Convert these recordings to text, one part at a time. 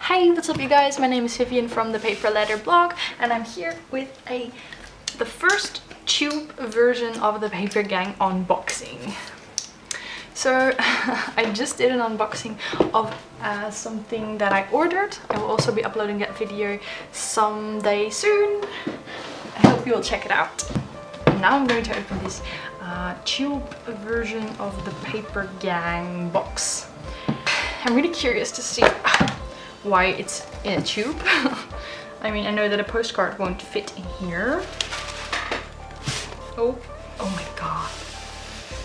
Hey, what's up you guys? My name is Vivian from the Paper Letter blog, and I'm here with the first tube version of the Papergang unboxing. So I just did an unboxing of something that I ordered. I will also be uploading that video someday soon. I hope you will check it out. Now I'm going to open this tube version of the Papergang box. I'm really curious to see why it's in a tube. I mean, I know that a postcard won't fit in here. Oh my god.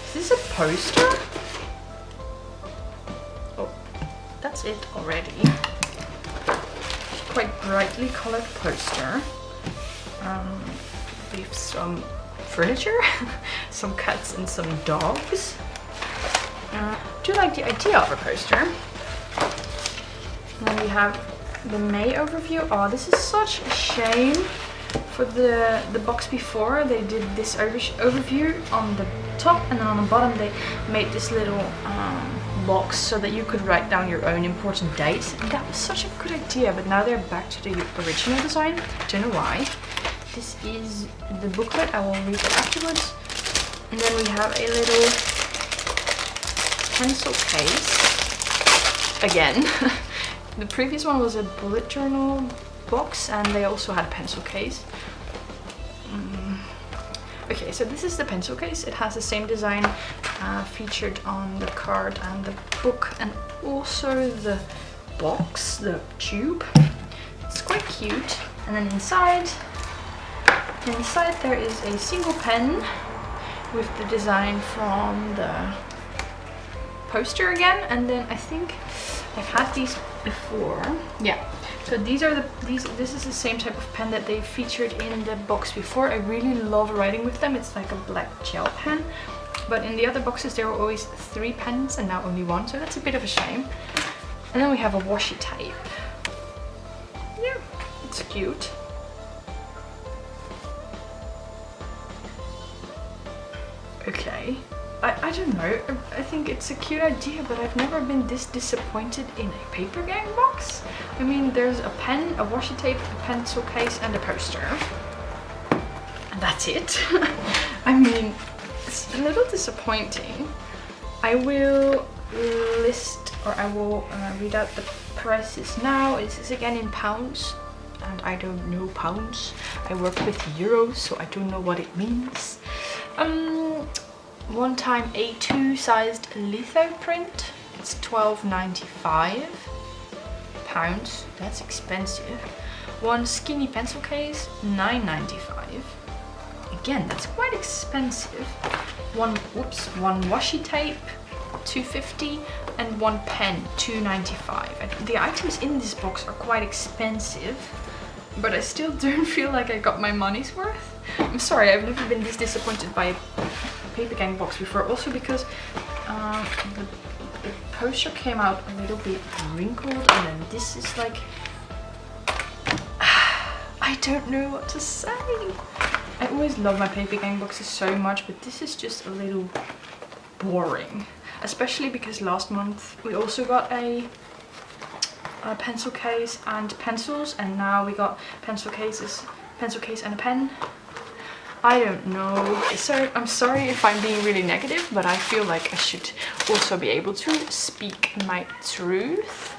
Is this a poster? Oh, that's it already. Quite brightly colored poster. With some furniture, some cats and some dogs. I do like the idea of a poster. And then we have the May overview. Oh, this is such a shame. For the box before, they did this overview on the top, and then on the bottom they made this little box so that you could write down your own important dates. And that was such a good idea, but now they're back to the original design. Don't know why. This is the booklet. I will read it afterwards. And then we have a little pencil case. Again. The previous one was a bullet journal box, and they also had a pencil case. Okay, so this is the pencil case. It has the same design featured on the card and the book, and also the box, the tube. It's quite cute. And then inside there is a single pen with the design from the poster again. And then I think I've had these before. Yeah. So this is the same type of pen that they featured in the box before. I really love writing with them. It's like a black gel pen. But in the other boxes there were always 3 pens and now only 1, so that's a bit of a shame. And then we have a washi tape. Yeah, it's cute. Okay. I don't know, I think it's a cute idea, but I've never been this disappointed in a Papergang box. I mean, there's a pen, a washi tape, a pencil case and a poster. And that's it. I mean, it's a little disappointing. I will read out the prices now. This is again in pounds, and I don't know pounds. I work with euros, so I don't know what it means. One time A2 sized litho print, it's £12.95. That's expensive. One skinny pencil case, £9.95. Again, that's quite expensive. One washi tape, £2.50, and one pen, £2.95. The items in this box are quite expensive, but I still don't feel like I got my money's worth. I'm sorry, I've never been this disappointed by a Papergang box before, also because the poster came out a little bit wrinkled, and then this is like I don't know what to say. I always love my Papergang boxes so much, but this is just a little boring, especially because last month we also got a pencil case and pencils, and now we got pencil case and a pen. I don't know. So I'm sorry if I'm being really negative, but I feel like I should also be able to speak my truth.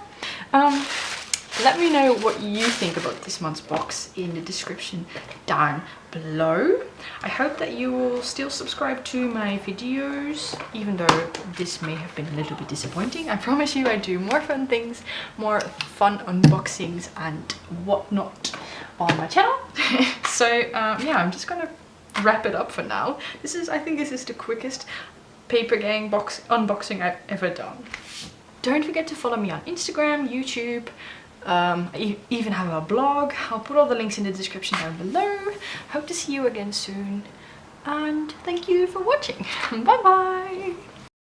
Let me know what you think about this month's box in the description down below. I hope that you will still subscribe to my videos, even though this may have been a little bit disappointing. I promise you I do more fun things, more fun unboxings and whatnot on my channel. So yeah, I'm just gonna wrap it up for now. I think this is the quickest Papergang box unboxing I've ever done. Don't forget to follow me on Instagram, YouTube, I even have a blog. I'll put all the links in the description down below. Hope to see you again soon, and thank you for watching. Bye bye.